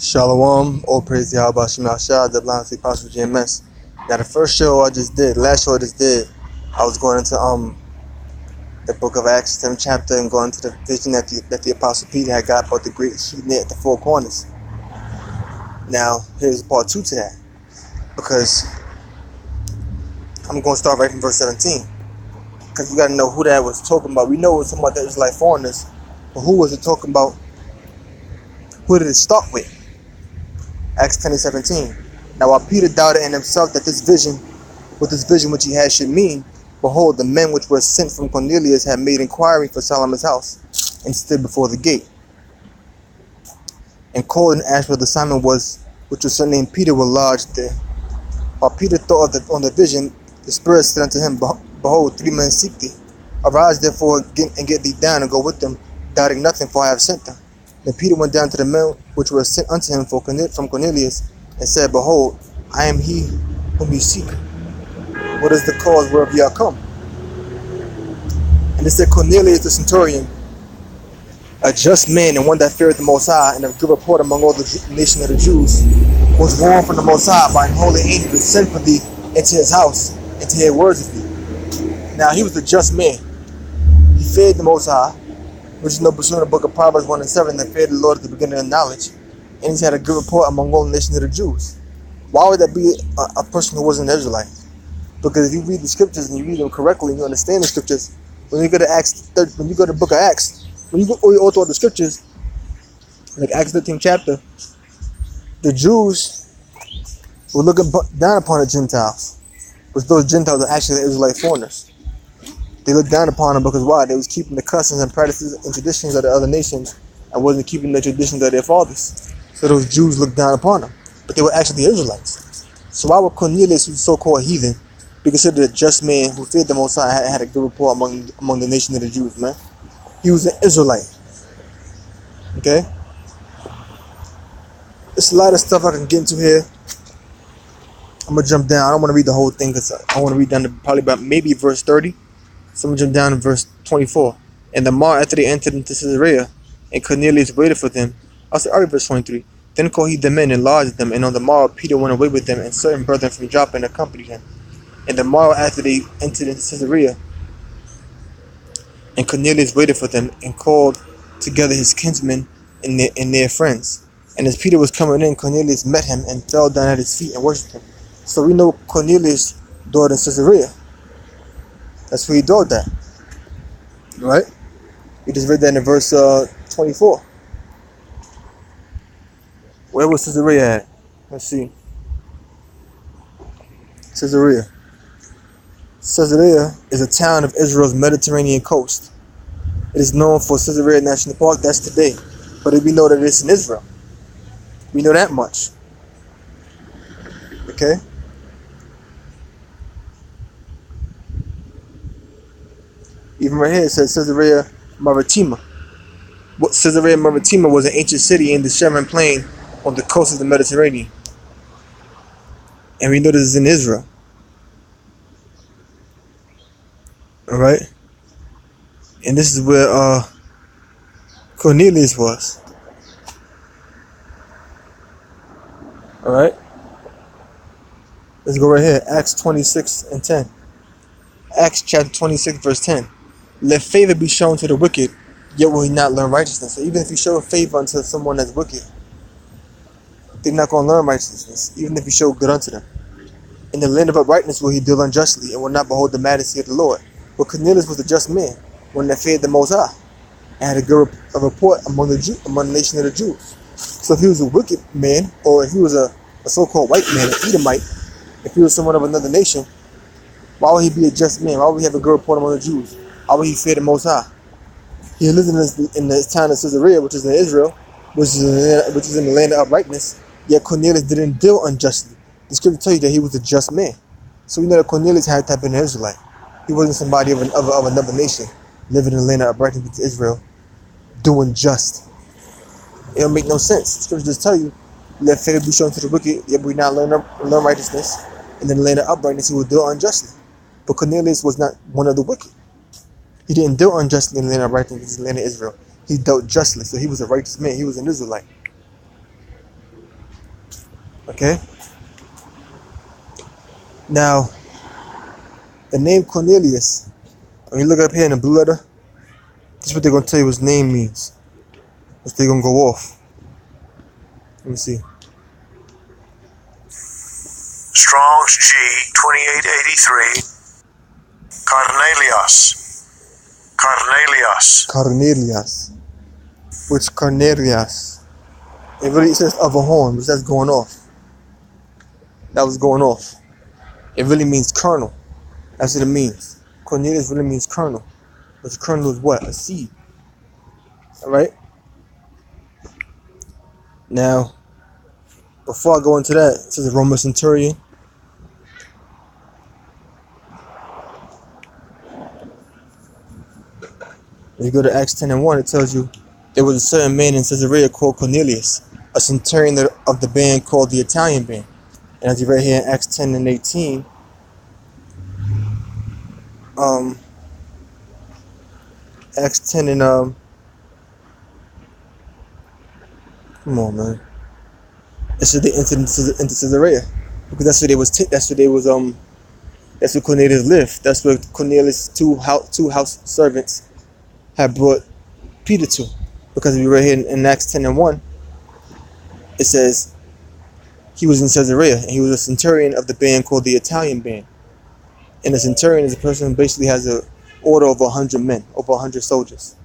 Shalom, all praise to Yahweh Shem Shah, the blind sleep house with GMS. Now the first show I just did, last show I just did, I was going into the book of Acts, 10th chapter, and going into the vision that the Apostle Peter had got about the great sheet net at the four corners. Now here's part 2 to that, because I'm going to start right from verse 17, because we got to know who that was talking about. We know it was talking about the Israelite foreigners, but who was it talking about? Who did it start with? Acts 10:17. Now while Peter doubted in himself that this vision which he had should mean, behold, the men which were sent from Cornelius had made inquiry for Solomon's house, and stood before the gate, and called and asked whether Simon was, which was surnamed Peter, were lodged there. While Peter thought on the vision, the Spirit said unto him, Behold, 3 men seek thee. Arise therefore and get thee down, and go with them, doubting nothing, for I have sent them. Then Peter went down to the men which were sent unto him from Cornelius, and said, Behold, I am he whom ye seek. What is the cause whereof ye are come? And they said, Cornelius the centurion, a just man, and one that feareth the Most High, and of good report among all the nation of the Jews, was warned from the Most High by an holy angel to send for thee into his house, and to hear words of thee. Now he was a just man. He feared the Most High, which is no pursuit in the book of Proverbs 1:7, that feared the Lord at the beginning of knowledge, and he's had a good report among all the nation of the Jews. Why would that be a person who wasn't an Israelite? Because if you read the scriptures and you read them correctly and you understand the scriptures, when you go to the book of Acts, when you go all through the scriptures, like Acts 13th chapter, the Jews were looking down upon the Gentiles, but those Gentiles are actually the Israelite foreigners. They looked down upon them because why? They was keeping the customs and practices and traditions of the other nations and wasn't keeping the traditions of their fathers. So those Jews looked down upon them, but they were actually the Israelites. So why would Cornelius, who's so-called heathen, be considered a just man who feared the Most High, had a good report among the nation of the Jews, man? He was an Israelite. Okay? There's a lot of stuff I can get into here. I'm going to jump down. I don't want to read the whole thing because I want to read down to probably about maybe verse 30. So I'm going to jump down to verse 24. And the morrow after they entered into Caesarea, and Cornelius waited for them. I'll say already verse 23. Then called he the men and lodged them, and on the morrow Peter went away with them, and certain brethren from Joppa accompanied him. And the morrow after they entered into Caesarea, and Cornelius waited for them, and called together his kinsmen and their friends. And as Peter was coming in, Cornelius met him, and fell down at his feet, and worshipped him. So we know Cornelius dwelled in Caesarea. That's where he dwelled at. Right? We just read that in verse 24. Where was Caesarea at? Let's see. Caesarea is a town of Israel's Mediterranean coast. It is known for Caesarea National Park. That's today. But we know that it's in Israel. We know that much. Okay? Even right here it says Caesarea Maritima. Caesarea Maritima was an ancient city in the Sharon Plain on the coast of the Mediterranean. And we know this is in Israel. Alright? And this is where Cornelius was. Alright? Let's go right here. Acts 26:10. Acts chapter 26 verse 10. Let favor be shown to the wicked, yet will he not learn righteousness. So even if you show favor unto someone that's wicked, they're not going to learn righteousness, even if you show good unto them. In the land of uprightness will he deal unjustly, and will not behold the majesty of the Lord. But Cornelius was a just man, one that feared the Most High, and had a good report among the nation of the Jews. So if he was a wicked man, or if he was a so-called white man, an Edomite, if he was someone of another nation, why would he be a just man? Why would he have a good report among the Jews? Why would he fear the Most High? He lived in the town of Caesarea, which is in Israel, which is in the land of uprightness. Yet Cornelius didn't deal unjustly. The scripture tells you that he was a just man. So we know that Cornelius had to have been an Israelite. He wasn't somebody of another nation living in the land of uprightness, which is Israel, doing just. It don't make no sense. The scripture just tell you, let favor be shown to the wicked, yet we not learn righteousness. And in the land of uprightness, he will deal unjustly. But Cornelius was not one of the wicked. He didn't deal unjustly in the land of righteousness, in the land of Israel. He dealt justly, so he was a righteous man. He was an Israelite. Okay? Now, the name Cornelius, when you look up here in the blue letter, this is what they're going to tell you his name means. But they're going to go off. Let me see. Strong's G 2883. Cornelius. Which Cornelius? It really says of a horn, which that's going off. That was going off. It really means kernel. That's what it means. Cornelius really means kernel. Which kernel is what? A seed. Alright? Now, before I go into that, it says a Roman centurion. When you go to Acts 10:1, it tells you there was a certain man in Caesarea called Cornelius, a centurion of the band called the Italian band. And as you read here in Acts 10:18, Acts 10 and come on, man. It said they entered into Caesarea because that's where they was. That's where Cornelius lived. That's where Cornelius' two house servants had brought Pt.2. Because if you read here in Acts 10:1, it says he was in Caesarea and he was a centurion of the band called the Italian band. And a centurion is a person who basically has an order of 100 men, over 100 soldiers.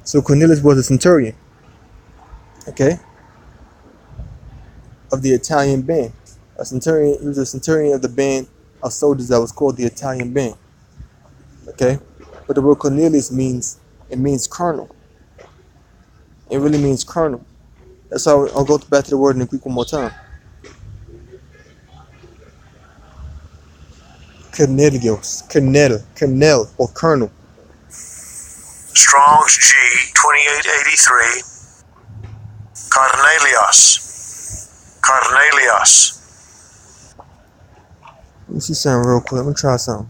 So Cornelius was a centurion, okay, of the Italian band. He was a centurion of the band of soldiers that was called the Italian band, okay. But the word Cornelius means colonel. It really means colonel. That's how I'll go back to the word in the Greek one more time. Cornelius, Cornel, or colonel. Strong's G 2883. Cornelius. Let me see something real quick. Let me try something.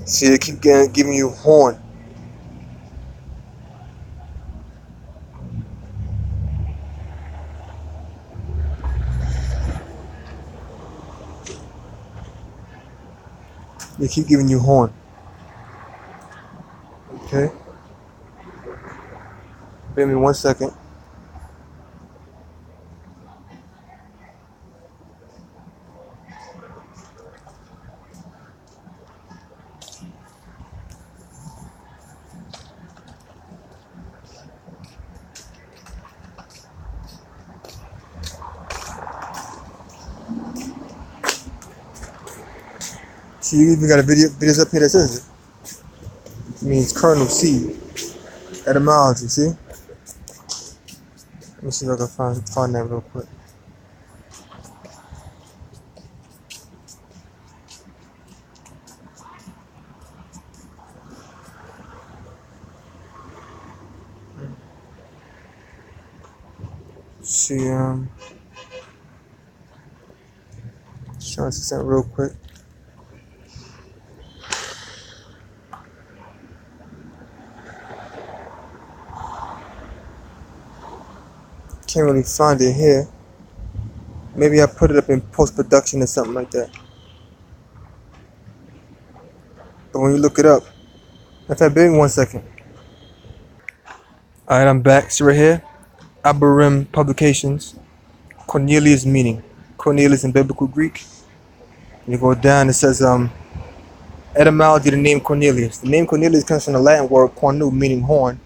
See, they keep giving you horn. They keep giving you horn. Okay? Wait me 1 second. See, you even got a videos up here that says it. It means kernel seed. Etymology, see? Let me see if I can find that real quick. See, just trying to see something real quick. Can't really find it here. Maybe I put it up in post-production or something like that. But when you look it up, in fact, bear with me 1 second. Alright, I'm back. See right here, Abarim Publications, Cornelius meaning. Cornelius in Biblical Greek. You go down, it says etymology of the name Cornelius. The name Cornelius comes from the Latin word cornu, meaning horn.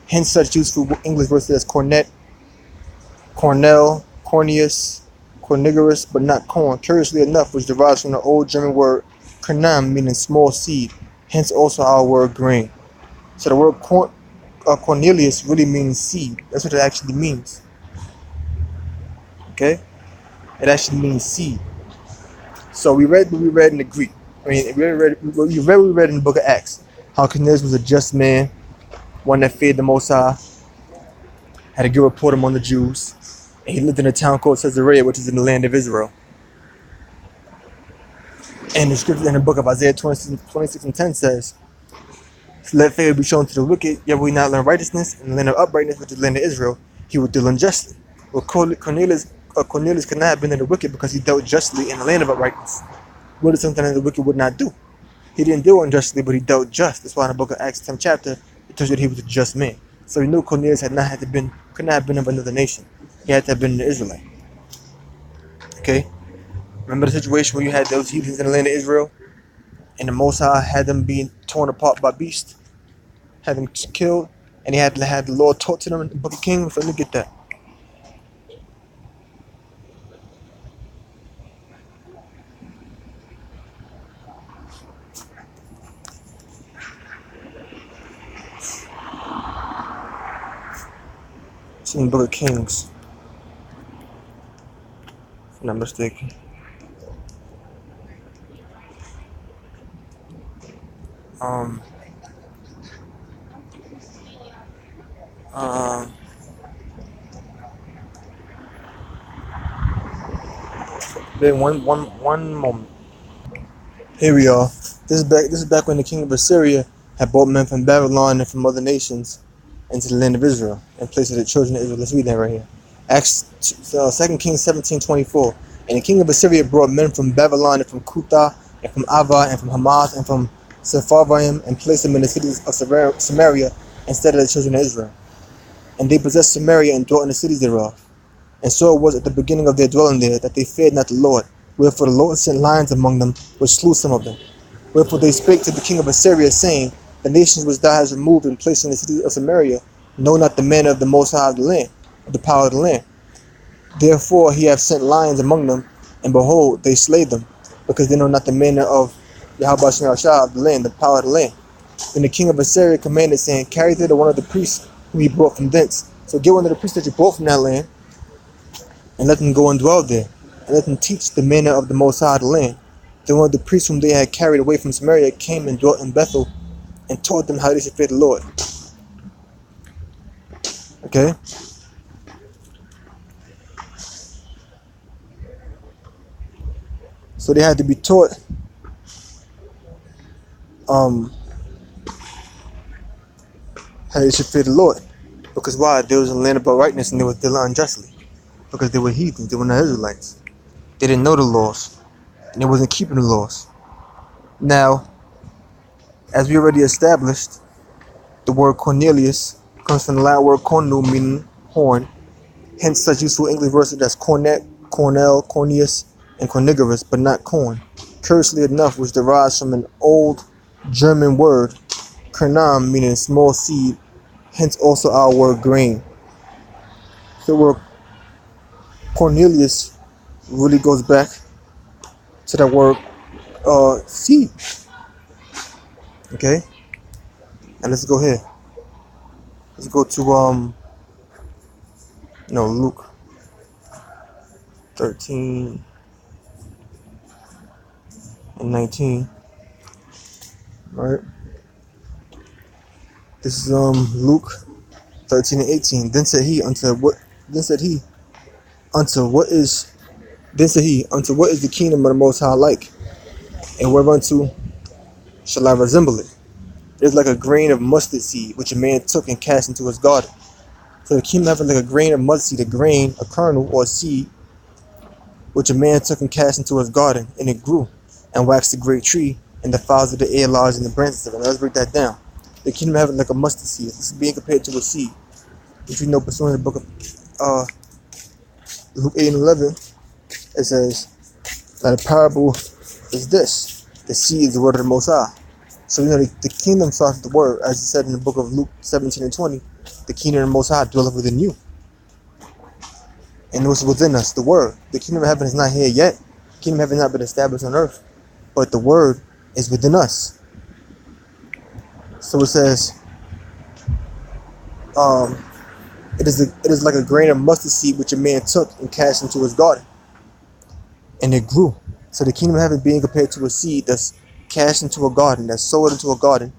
Hence such useful English words as cornet, Cornell, Cornelius, Cornigerus, but not corn. Curiously enough, which derives from the old German word Kernam, meaning small seed. hence also our word grain. So the word Cornelius really means seed. That's what it actually means. Okay? It actually means seed. So we read what we read in the Greek. I mean, we read what we read in the book of Acts. How Cornelius was a just man, one that feared the Most High, had a good report among the Jews, and he lived in a town called Caesarea, which is in the land of Israel. And the scripture in the book of Isaiah 26 and 10 says, "Let favor be shown to the wicked, yet will he not learn righteousness, and the land of uprightness, which is the land of Israel, he will deal unjustly." Well, Cornelius could not have been in the wicked because he dealt justly in the land of uprightness. What is something that the wicked would not do? He didn't deal unjustly, but he dealt just. That's why in the book of Acts 10th chapter, it tells you that he was a just man. So we knew Cornelius could not have been of another nation. He had to have been an Israelite. Okay? Remember the situation where you had those heathens in the land of Israel? And the Most High had them being torn apart by beasts, had them killed, and he had the Lord taught to them in the book of Kings. So let me get that. It's in the book of Kings, if I'm not mistaken. Then one moment. Here we are. This is back when the king of Assyria had brought men from Babylon and from other nations into the land of Israel and placed the children of Israel. Let's read that right here. Acts 2 Kings 17:24. And the king of Assyria brought men from Babylon and from Kutha and from Ava and from Hamath and from Sepharvaim and placed them in the cities of Samaria instead of the children of Israel. And they possessed Samaria and dwelt in the cities thereof. And so it was at the beginning of their dwelling there that they feared not the Lord. Wherefore the Lord sent lions among them, which slew some of them. Wherefore they spake to the king of Assyria, saying, The nations which thou hast removed and placed in the city of Samaria know not the manner of the Most High of the land, of the power of the land. Therefore he hath sent lions among them, and behold, they slay them, because they know not the manner of Yahweh Shah of the land, the power of the land. Then the king of Assyria commanded, saying, Carry thither one of the priests whom he brought from thence. So get one of the priests that you brought from that land, and let them go and dwell there, and let them teach the manner of the Most High of the land. Then one of the priests whom they had carried away from Samaria came and dwelt in Bethel, and taught them how they should fear the Lord. Okay? So they had to be taught how they should fear the Lord. Because why? They was in the land of uprightness and they were dealing unjustly. Because they were heathens, they were not Israelites. They didn't know the laws, and they wasn't keeping the laws. Now, as we already established, the word Cornelius comes from the Latin word cornu, meaning horn. Hence such useful English words as cornet, cornel, corneus, and cornigerus, but not corn. Curiously enough, which derives from an old German word, kernam, meaning small seed, hence also our word grain. The word Cornelius really goes back to that word seed. Okay? And let's go here. Let's go to Luke 13 and 19. Alright. This is Luke 13 and 18. Then said he, unto what is the kingdom of the Most High like? And whereunto shall I resemble it? It is like a grain of mustard seed, which a man took and cast into his garden. So the kingdom of heaven like a grain of mustard seed, a kernel or a seed, which a man took and cast into his garden, and it grew, and waxed a great tree, and the fowls of the air lodged in the branches of it. Now let's break that down. The kingdom of heaven like a mustard seed. This is being compared to a seed, which we know pursuant to the book of Luke 8 and 11. It says that a parable is this: the seed is the word of the Most High. So the kingdom starts with the word, as it said in the book of Luke 17 and 20. The kingdom of the Most High dwelleth within you, and what's within us, the word. The kingdom of heaven is not here yet. The kingdom of heaven has not been established on earth, but the word is within us. So it says, it is like a grain of mustard seed which a man took and cast into his garden, and it grew. So the kingdom of heaven being compared to a seed that's cast into a garden, that's sowed into a garden,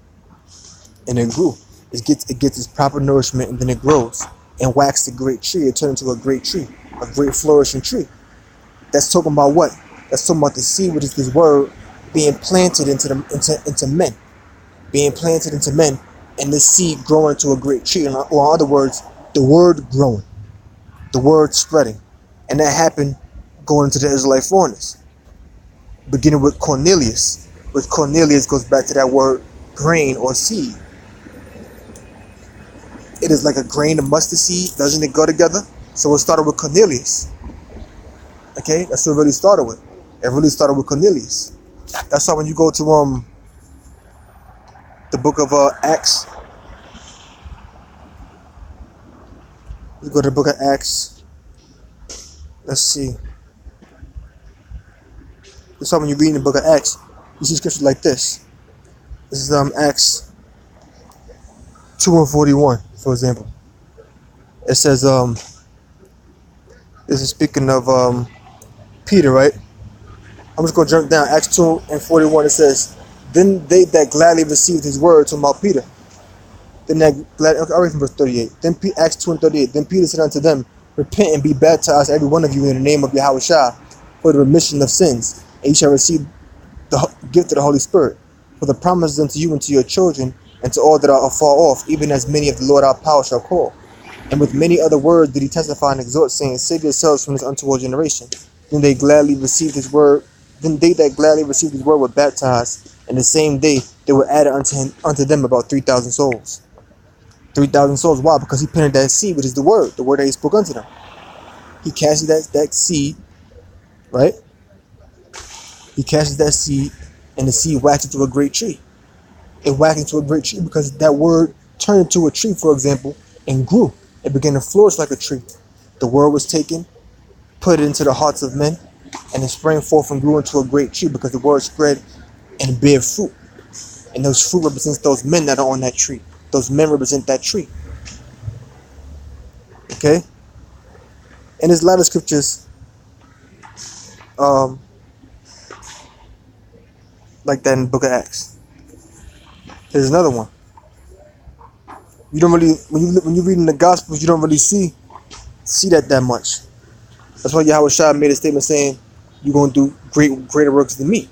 and it grew. It gets its proper nourishment, and then it grows and waxed a great tree. It turned into a great tree, a great flourishing tree. That's talking about what? That's talking about the seed, which is this word being planted into men, being planted into men, and this seed growing into a great tree. Or in other words, the word growing, the word spreading, and that happened going into the Israelite foreigners, beginning with Cornelius. Which Cornelius goes back to that word grain or seed. It is like a grain of mustard seed. Doesn't it go together? So it started with Cornelius. Okay, that's what it really started with. It really started with Cornelius. That's why when you go to the book of Acts, you go to the book of Acts. Let's see. That's why when you read in the book of Acts, you see scriptures like this. This is Acts 2:41, for example. It says this is speaking of Peter, right? I'm just gonna jump down. Acts 2:41. It says, "Then they that gladly received his word," talking about Peter. Then that glad. Okay, I'll read from verse 38. Then Acts 2:38. Then Peter said unto them, "Repent and be baptized, every one of you, in the name of Yahushua, for the remission of sins, and ye shall receive the gift of the Holy Spirit. For the promise is unto you and to your children, and to all that are afar off, even as many of the Lord our power shall call." And with many other words did he testify and exhort, saying, "Save yourselves from this untoward generation." Then they gladly received his word. Then they that gladly received his word were baptized, and the same day they were added unto them about 3,000 souls. 3,000 souls. Why? Because he planted that seed, which is the word that he spoke unto them. He casted that seed, right? He casted that seed, and the seed waxed into a great tree. It waxed into a great tree because that word turned into a tree, for example, and grew. It began to flourish like a tree. The word was taken, put it into the hearts of men, and it sprang forth and grew into a great tree because the word spread and bare fruit. And those fruit represents those men that are on that tree. Those men represent that tree. Okay? And there's a lot of scriptures like that in the book of Acts. There's another one. You don't really, when you read in the Gospels, you don't really see that much. That's why Yahushua made a statement saying, "You're going to do greater works than me."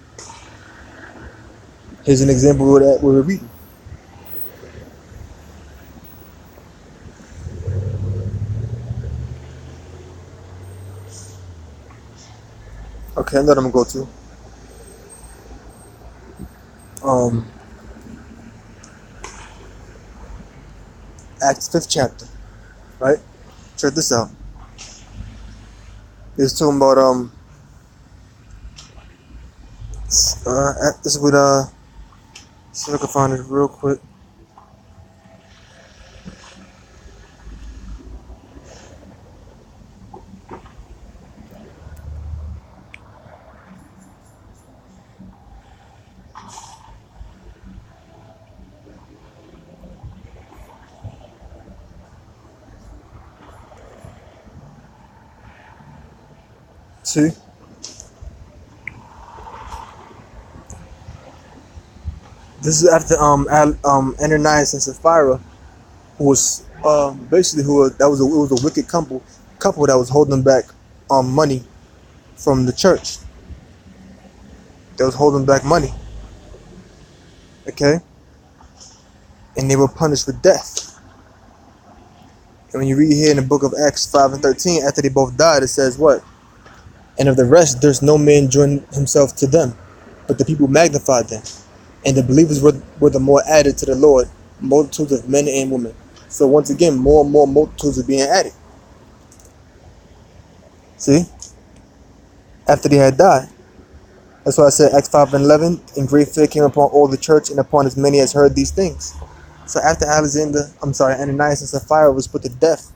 Here's an example of that we're reading. Okay, another I'm going to go to. Acts 5th chapter. Right? Check this out. It's talking about this would see if I can find it real quick. See? This is after Ananias and Sapphira, who was basically it was a wicked couple that was holding back money from the church. They was holding back money. Okay? And they were punished with death. And when you read here in the book of Acts 5:13, after they both died, it says what? "And of the rest, there's no man joined himself to them, but the people magnified them. And the believers were the more added to the Lord, multitudes of men and women." So once again, more and more multitudes are being added. See? After they had died. That's why I said Acts 5:11, "And great fear came upon all the church and upon as many as heard these things." So after Ananias and Sapphira was put to death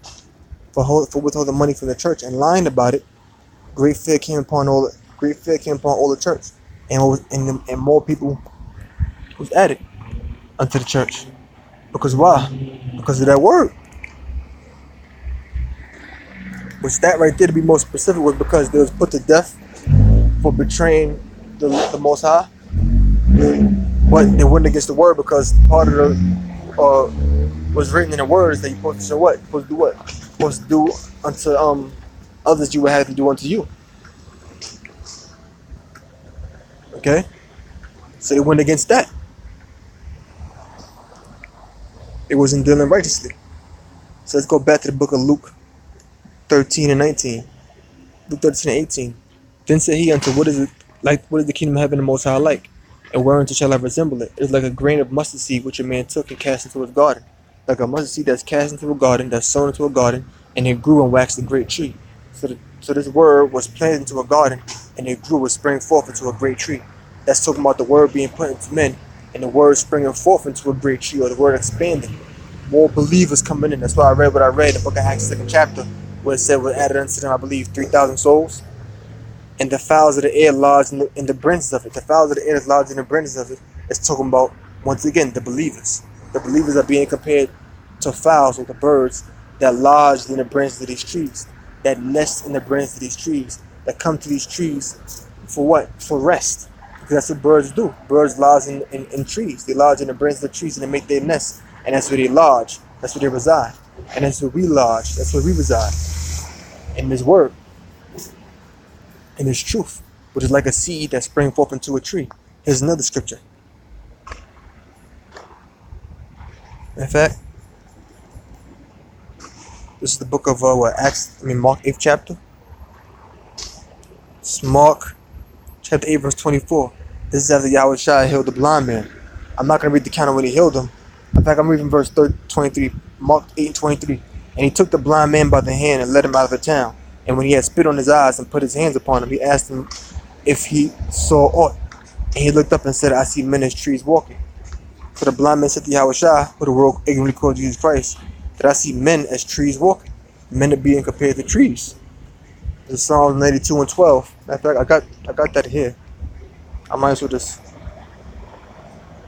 for withholding money from the church and lying about it, great fear came upon all the church, and more people was added. unto the church. Because why? Because of that word. Which that right there, to be more specific, was because they was put to death for betraying the Most High. But they went against the word because part of the was written in the words that you're supposed to show what? You're supposed to do what? You're supposed to do unto others you would have to do unto you. Okay? So they went against that. It wasn't dealing righteously. So let's go back to the book of Luke 13 and 19. Luke 13 and 18. Then said he unto, what is it like? What is the kingdom of heaven the Most High like? And whereunto shall I resemble it? It is like a grain of mustard seed which a man took and cast into his garden. Like a mustard seed that's cast into a garden, that's sown into a garden, and it grew and waxed a great tree. So this word was planted into a garden, and it grew and sprang forth into a great tree. That's talking about the word being put into men, and the word springing forth into a great tree, or the word expanding. More believers coming in. That's why I read what I read in the book of Acts, 2nd chapter, where it said, "We added unto them, I believe, 3,000 souls." And the fowls of the air lodged in the branches of it. The fowls of the air is lodged in the branches of it. It's talking about, once again, the believers. The believers are being compared to fowls or the birds that lodge in the branches of these trees, that nest in the branches of these trees, that come to these trees for what? For rest. Because that's what birds do. Birds lodge in trees. They lodge in the branches of trees and they make their nests. And that's where they lodge. That's where they reside. And that's where we lodge. That's where we reside. In this word. In this truth. Which is like a seed that sprang forth into a tree. Here's another scripture. In fact, this is the book of Mark 8th chapter. It's Mark chapter 8 verse 24. This is after Yahweh Shai healed the blind man. I'm not going to read the account of when he healed him. In fact, I'm reading verse 23, Mark 8 and 23. And he took the blind man by the hand and led him out of the town. And when he had spit on his eyes and put his hands upon him, he asked him if he saw aught. And he looked up and said, I see men as trees walking. So the blind man said to Yahweh Shai, who the world ignorantly called Jesus Christ, that I see men as trees walking. Men are being compared to trees. This is Psalms 92 and 12. Matter of fact, I got that here. I might as well just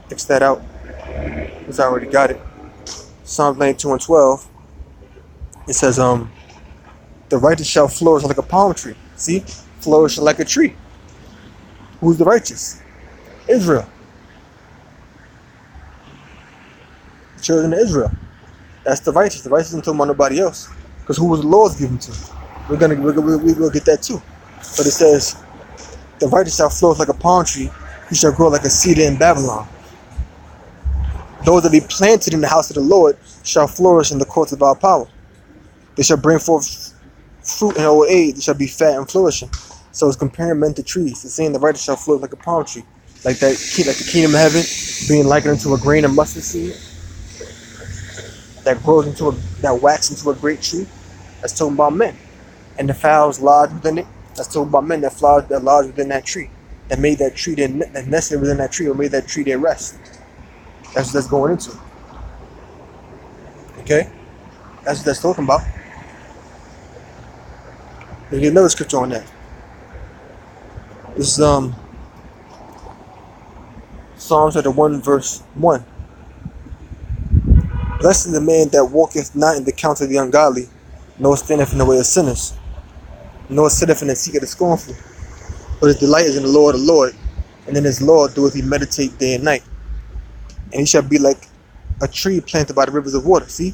fix that out, because I already got it. Psalms 92 and 12. It says, the righteous shall flourish like a palm tree. See? Flourish like a tree. Who's the righteous? Israel. The children of Israel. That's the righteous. The righteous isn't talking about nobody else. Because who was the Lord's given to? We'll get that too. But it says, the righteous shall flourish like a palm tree. He shall grow like a cedar in Babylon. Those that be planted in the house of the Lord shall flourish in the courts of our power. They shall bring forth fruit in old age. They shall be fat and flourishing. So it's comparing men to trees. It's saying the righteous shall flourish like a palm tree. Like the kingdom of heaven being likened into a grain of mustard seed that waxes into a great tree. That's talking about men. And the fowls lodge within it. That's talking about men that lodge within that tree. That made that tree that nested within that tree, or made that tree their rest. That's what that's going into. Okay? That's what that's talking about. There's another scripture on that. This is Psalms chapter 1 verse 1. Blessed is the man that walketh not in the counsel of the ungodly, nor standeth in the way of sinners, nor sitteth in the seat of the scornful. But his delight is in the Lord of the Lord, and in his law doeth he meditate day and night. And he shall be like a tree planted by the rivers of water. See?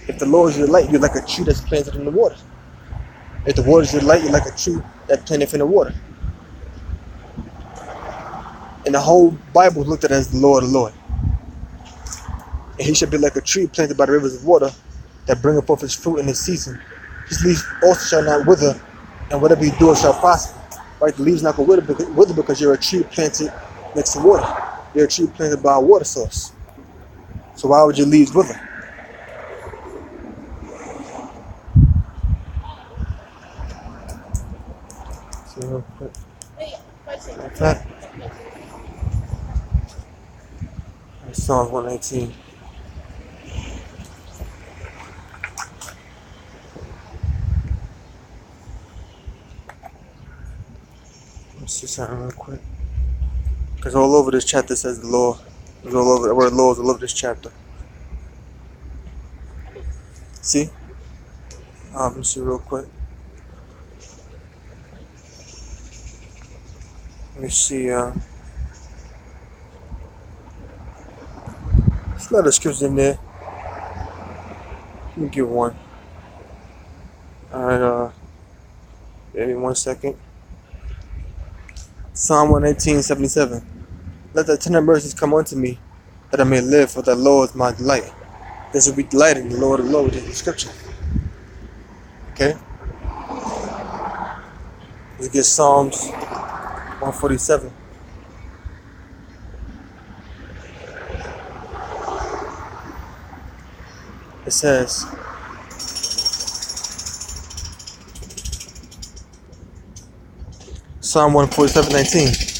If the Lord is your light, you're like a tree that's planted in the water. If the water is your light, you're like a tree that's planted in the water. And the whole Bible is looked at as the Lord of the Lord. And he shall be like a tree planted by the rivers of water that bringeth forth his fruit in his season. His leaves also shall not wither, and whatever he doeth shall prosper. Right? The leaves not going to wither because you're a tree planted next to water. You're a tree planted by a water source. So why would your leaves wither? See real quick. Like that. Psalms 119. Let's see something real quick. Because all over this chapter says the law. Let's go over the word laws all over this chapter. See? Let me see real quick. Let me see. There's a lot of scriptures in there. Let me give one. Alright, give me 1 second. Psalm 119:77. Let the tender mercies come unto me, that I may live, for the Lord is my delight. This will be delight in the Lord of Lords in the scripture. Okay? Let's get Psalms 147. It says, Psalm 147:19.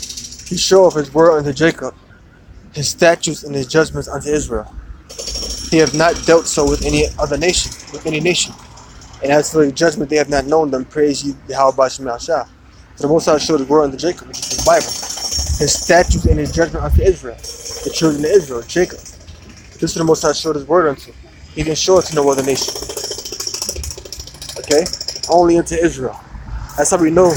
He showeth his word unto Jacob, his statutes and his judgments unto Israel. He hath not dealt so with any other nation, And as for the judgment, they have not known them. Praise ye Yahweh B'Shem Yahshua. So the Most High showed his word unto Jacob, which is the Bible. His statutes and his judgment unto Israel, the children of Israel, Jacob. This is the Most High showed his word unto. He didn't show it to no other nation. Okay? Only unto Israel. That's how we know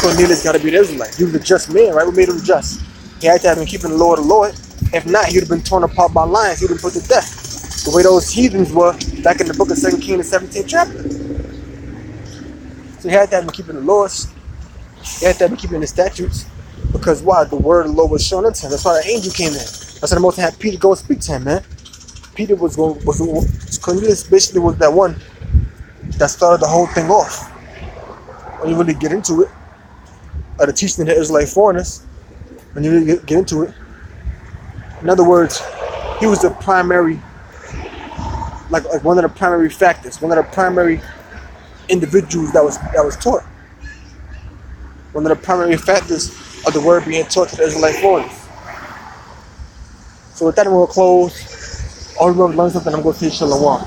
Cornelius got to be the Israelite. He was a just man, right? What made him just? He had to have been keeping the law of the Lord. If not, he would have been torn apart by lions. He would have been put to death. The way those heathens were back in the book of 2 Kings, the 17th chapter. So he had to have been keeping the laws. He had to have been keeping the statutes. Because why? The word of the Lord was shown unto him. That's why the angel came in. That's why the Most High had Peter go and speak to him, man. Peter Cornelius basically was that one that started the whole thing off. When you really get into it, or the teaching of the Israelite foreigners, when you really get into it, in other words, he was the primary, like one of the primary factors, one of the primary individuals that was taught. One of the primary factors of the word being taught to the Israelite foreigners. So with that, I'm going to close. All we want to learn something, I'm going to say Shalom.